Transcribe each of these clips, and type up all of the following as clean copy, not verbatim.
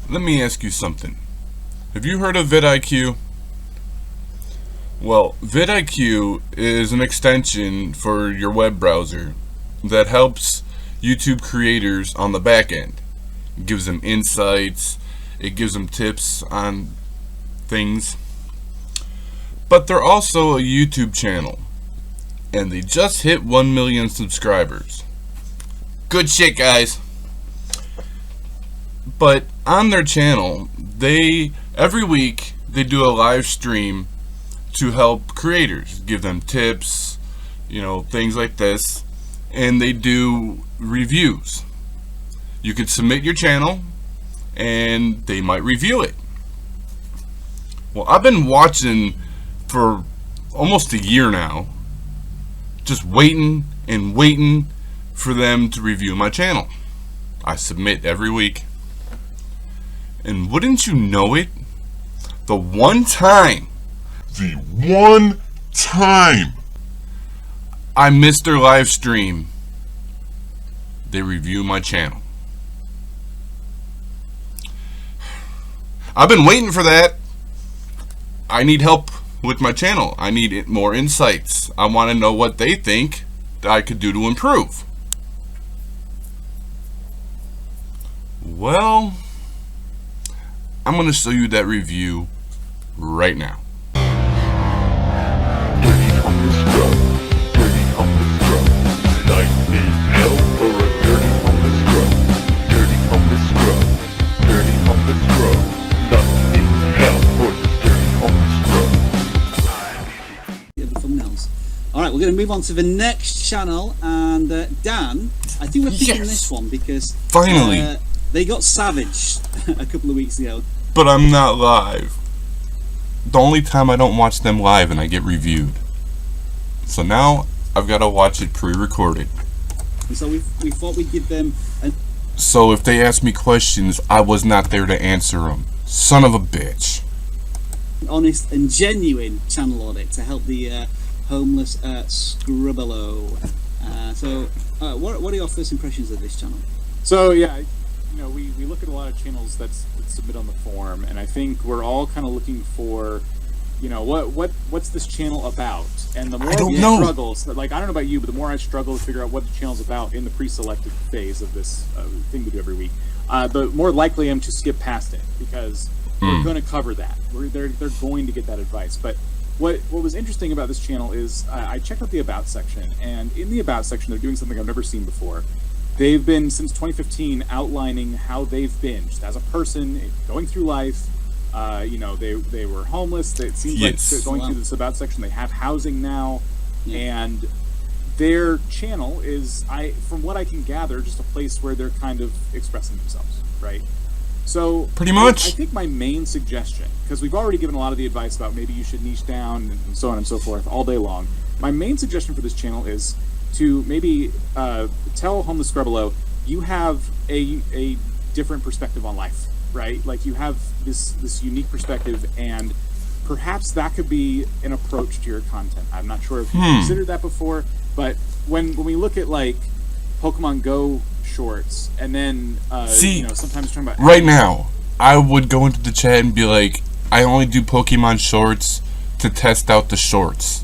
Let me ask you something. Have you heard of VidIQ? Well, VidIQ is an extension for your web browser that helps YouTube creators on the back end. It gives them insights, it gives them tips on things. But they're also a YouTube channel, and they just hit 1 million subscribers. Good shit, guys. But on their channel, every week they do a live stream to help creators, give them tips, things like this, and they do reviews. You can submit your channel and they might review it. Well, I've been watching for almost a year now, just waiting and waiting for them to review my channel. I submit every week. And wouldn't you know it, the one time I missed their live stream, they review my channel. I've been waiting for that. I need help with my channel. I need more insights. I want to know what they think that I could do to improve. Well, I'm going to show you that review right now. Dirty humble scrub, dirty humble scrub. Life is hell for a dirty humble scrub. Dirty humble scrub, dirty humble scrub. Life is hell for the dirty humble scrub. The thumbnails. Alright, we're going to move on to the next channel, and Dan, I think we're picking this one because finally they got savaged a couple of weeks ago. But I'm not live. The only time I don't watch them live and I get reviewed. So now I've got to watch it pre-recorded. And so we thought we'd give them so if they ask me questions, I was not there to answer them. Son of a bitch. an honest and genuine channel audit to help the homeless Scrubbalo. What are your first impressions of this channel? So yeah, we look at a lot of channels that submit on the forum, and I think we're all kind of looking for, what's this channel about? And the more we struggle, I don't know about you, but the more I struggle to figure out what the channel's about in the pre-selected phase of this thing we do every week, the more likely I am to skip past it, because we're going to cover that. They're going to get that advice. But what was interesting about this channel is I checked out the About section, and in the About section they're doing something I've never seen before. They've been, since 2015, outlining how they've been just as a person going through life. They were homeless. It seems like going through this About section, they have housing now, and their channel is, from what I can gather, just a place where they're kind of expressing themselves, right? So pretty much, I think my main suggestion, because we've already given a lot of the advice about maybe you should niche down and so on and so forth all day long. My main suggestion for this channel is to maybe tell homeless Scrubbalo you have a different perspective on life, right? Like you have this unique perspective, and perhaps that could be an approach to your content. I'm not sure if you've considered that before, but when we look at like Pokemon Go shorts, and then sometimes talking about right now, I would go into the chat and be like, I only do Pokemon shorts to test out the shorts.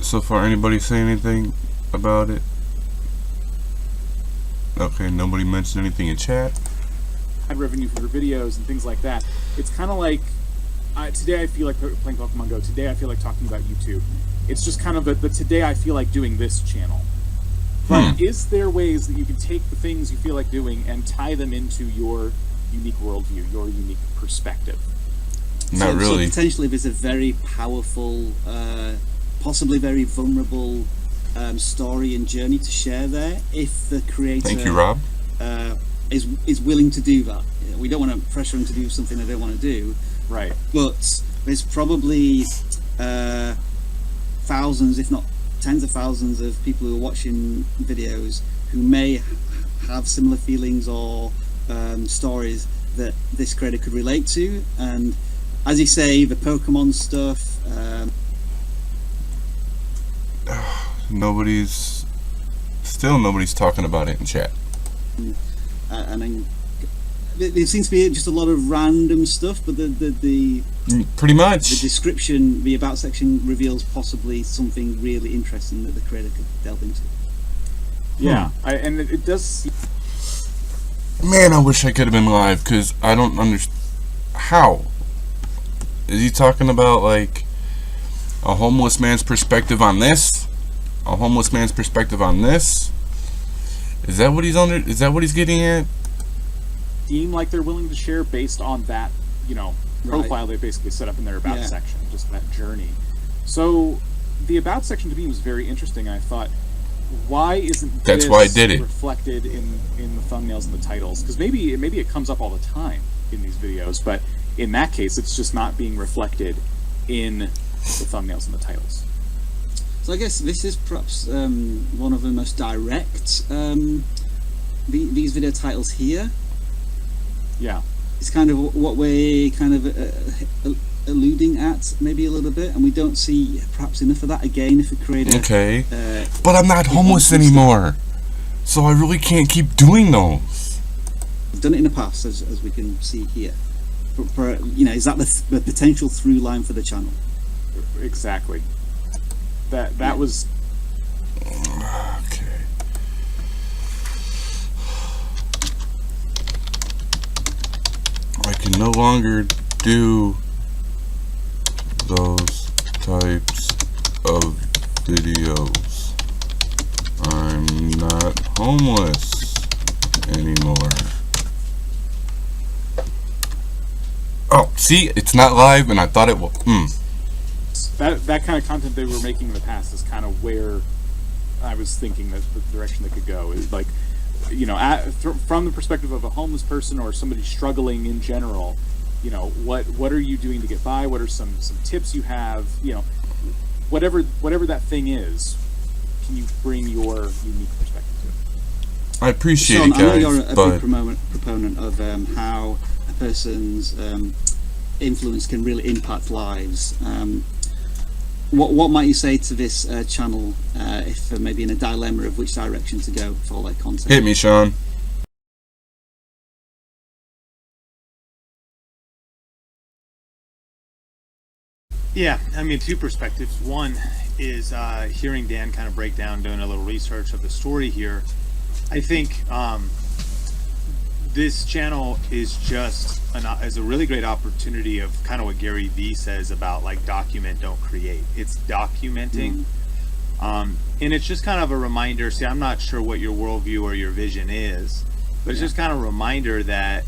So far, anybody say anything about it? Okay, nobody mentioned anything in chat. Ad revenue for videos and things like that. It's kind of like today I feel like playing Pokemon Go. Today I feel like talking about YouTube. It's just kind of the today I feel like doing this channel. But is there ways that you can take the things you feel like doing and tie them into your unique worldview, your unique perspective? Not really. So potentially there's a very powerful, possibly very vulnerable story and journey to share there if the creator Thank you, Rob. is willing to do that. We don't want to pressure them to do something they don't want to do. Right. But there's probably thousands, if not tens of thousands of people who are watching videos who may have similar feelings or stories that this creator could relate to. And as you say, the Pokemon stuff, nobody's talking about it in chat. and then there seems to be just a lot of random stuff, but the pretty much the description, the about section reveals possibly something really interesting that the creator could delve into. Yeah, and it does. Man, I wish I could have been live, because I don't understand. How? Is he talking about, like, a homeless man's perspective on this? A homeless man's perspective on this? Is that what he's getting at? Seem like they're willing to share based on that, profile they basically set up in their about section, just that journey. So the about section to me was very interesting. I thought, why isn't That's this why I did it. reflected in the thumbnails and the titles? Because maybe it comes up all the time in these videos, but in that case, it's just not being reflected in the thumbnails and the titles. So I guess this is perhaps one of the most direct these video titles here. Yeah. It's kind of what we're kind of alluding at maybe a little bit, and we don't see perhaps enough of that again if a creator... Okay. But I'm not homeless anymore, so I really can't keep doing those. I've done it in the past, as we can see here. Is that the potential through line for the channel? Exactly. That was... Okay. I can no longer do those types of videos. I'm not homeless anymore. Oh, see, it's not live, and I thought it was. That kind of content they were making in the past is kind of where I was thinking that the direction they could go is like, from the perspective of a homeless person or somebody struggling in general, what are you doing to get by? What are some tips you have? Whatever that thing is, can you bring your unique perspective to it? I appreciate Sean, it, guys. I know you're a but big proponent of how a person's influence can really impact lives. What might you say to this channel if maybe in a dilemma of which direction to go for all their content? hit me, Sean. Yeah, I mean, two perspectives. One is hearing Dan kind of break down, doing a little research of the story here. I think this channel is just is a really great opportunity of kind of what Gary Vee says about like document, don't create. It's documenting. And it's just kind of a reminder. See, I'm not sure what your worldview or your vision is, but it's just kind of a reminder that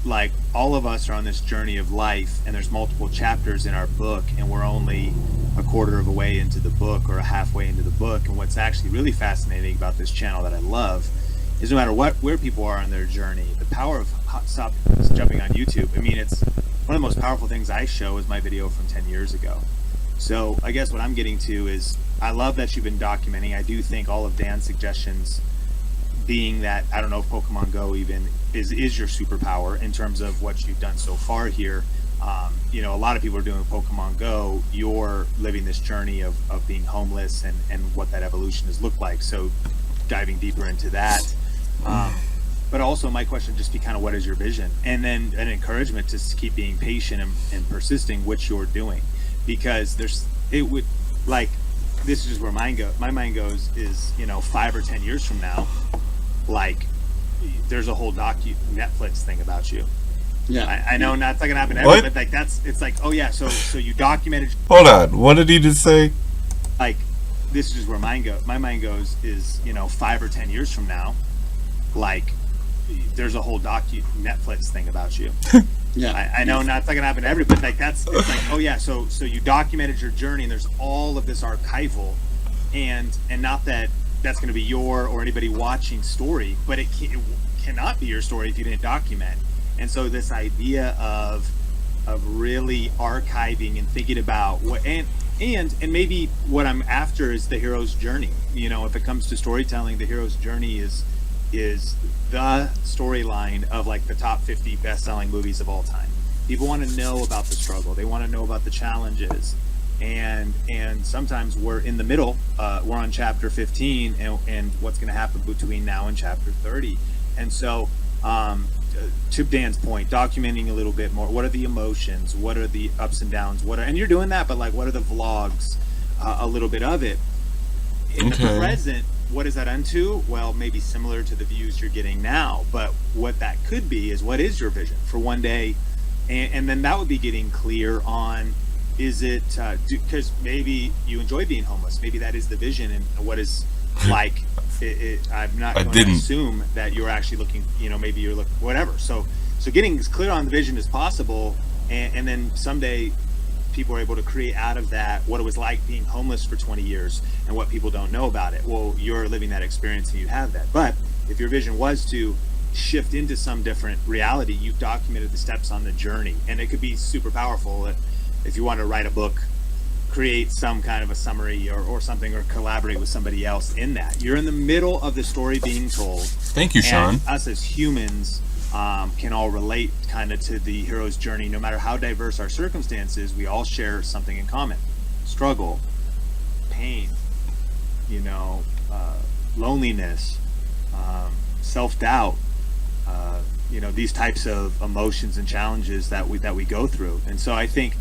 like all of us are on this journey of life, and there's multiple chapters in our book, and we're only a quarter of a way into the book or a halfway into the book. And what's actually really fascinating about this channel that I love is no matter where people are on their journey, the power of stop jumping on YouTube. I mean, it's one of the most powerful things I show is my video from 10 years ago. So I guess what I'm getting to is I love that you've been documenting. I do think all of Dan's suggestions, being that I don't know if Pokemon Go even is your superpower in terms of what you've done so far here. A lot of people are doing Pokemon Go. You're living this journey of being homeless and what that evolution has looked like. So diving deeper into that. But also my question just be kind of what is your vision? And then an encouragement to keep being patient and persisting, which you're doing. Because this is just where my mind goes is 5 or 10 years from now, like there's a whole Netflix thing about you. Yeah, I know not gonna happen What? but like it's like, oh yeah, so you documented. Hold on, what did he just say? Like this is just where my mind goes is 5 or 10 years from now, like there's a whole Netflix thing about you. yeah. I know not gonna happen to everybody, but like it's like, oh yeah, so you documented your journey, and there's all of this archival, and not that that's going to be your or anybody watching story, but it cannot be your story if you didn't document. And so this idea of really archiving and thinking about what and maybe what I'm after is the hero's journey. If it comes to storytelling, the hero's journey is the storyline of like the top 50 best-selling movies of all time. People want to know about the struggle. They want to know about the challenges. And sometimes we're in the middle. We're on chapter 15, and what's going to happen between now and chapter 30. And so to Dan's point, documenting a little bit more. What are the emotions? What are the ups and downs? And you're doing that, but like, what are the vlogs? A little bit of it. In the present, what is that unto? Well, maybe similar to the views you're getting now, but what that could be is, what is your vision for one day? And then that would be getting clear on, is it, because maybe you enjoy being homeless. Maybe that is the vision, and what is like, I'm not going to assume that you're actually looking, maybe you're looking, whatever. So getting as clear on the vision as possible, and then someday people are able to create out of that what it was like being homeless for 20 years and what people don't know about it. Well, you're living that experience and you have that. But if your vision was to shift into some different reality, you've documented the steps on the journey, and it could be super powerful. If you want to write a book, create some kind of a summary or something, or collaborate with somebody else in that. You're in the middle of the story being told. Thank you, Sean. And us as humans can all relate kind of to the hero's journey. No matter how diverse our circumstances, we all share something in common: struggle, pain, loneliness, self-doubt, these types of emotions and challenges that we go through. And so I think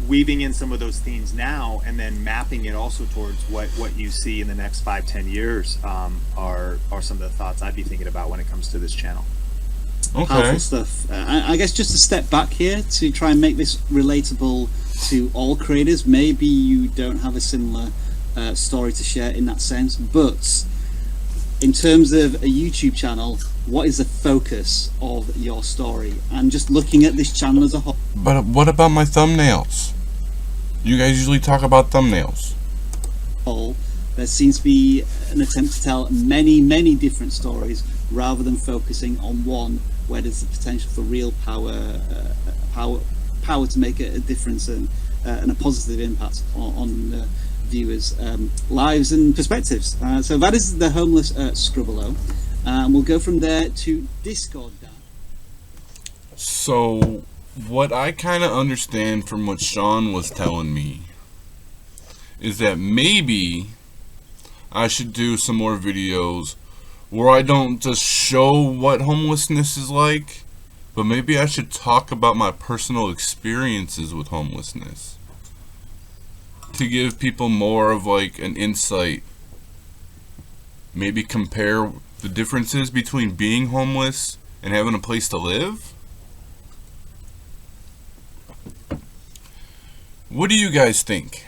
weaving in some of those themes now, and then mapping it also towards what you see in the next 5-10 years are some of the thoughts I'd be thinking about when it comes to this channel. Okay. Powerful stuff. I guess just to step back here to try and make this relatable to all creators. Maybe you don't have a similar story to share in that sense, but in terms of a YouTube channel, what is the focus of your story? And just looking at this channel as a whole. But what about my thumbnails? You guys usually talk about thumbnails. There seems to be an attempt to tell many, many different stories rather than focusing on one where there's the potential for real power to make a difference and a positive impact on viewers' lives and perspectives. So that is the homeless Scrubbalo. We'll go from there to Discord. Dan. So what I kind of understand from what Sean was telling me is that maybe I should do some more videos where I don't just show what homelessness is like, but maybe I should talk about my personal experiences with homelessness to give people more of like an insight. Maybe compare the differences between being homeless and having a place to live. What do you guys think?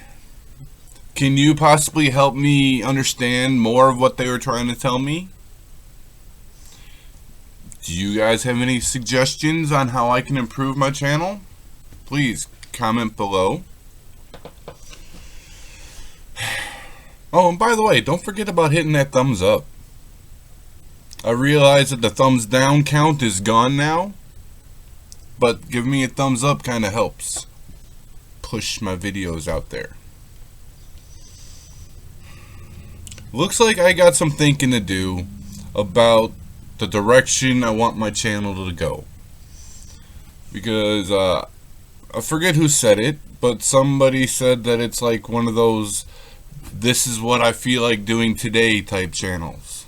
Can you possibly help me understand more of what they were trying to tell me? Do you guys have any suggestions on how I can improve my channel? Please comment below. Oh, and by the way, don't forget about hitting that thumbs up. I realize that the thumbs down count is gone now, but give me a thumbs up kind of helps push my videos out there. Looks like I got some thinking to do about the direction I want my channel to go, because I forget who said it, but somebody said that it's like one of those "this is what I feel like doing today" type channels.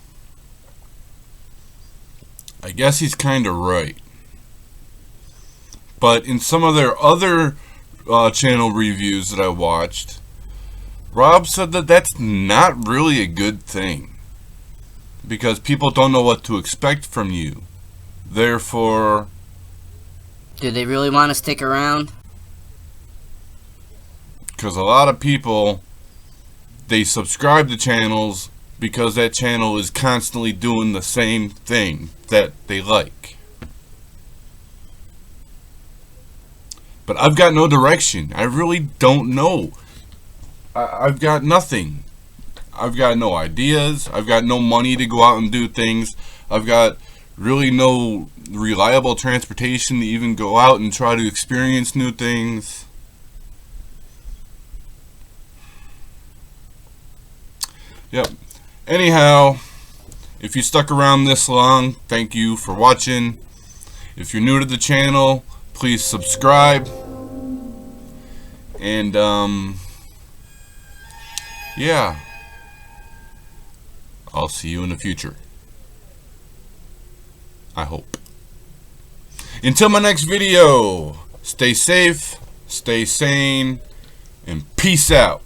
I guess he's kind of right, but in some of their other channel reviews that I watched, Rob said that that's not really a good thing, because people don't know what to expect from you. Therefore, do they really want to stick around? Because a lot of people, they subscribe to channels because that channel is constantly doing the same thing that they like. But I've got no direction. I really don't know. I've got nothing. I've got no ideas. I've got no money to go out and do things. I've got really no reliable transportation to even go out and try to experience new things. Yep. Anyhow, if you stuck around this long, thank you for watching. If you're new to the channel, please subscribe. And yeah, I'll see you in the future. I hope. Until my next video, stay safe, stay sane, and peace out.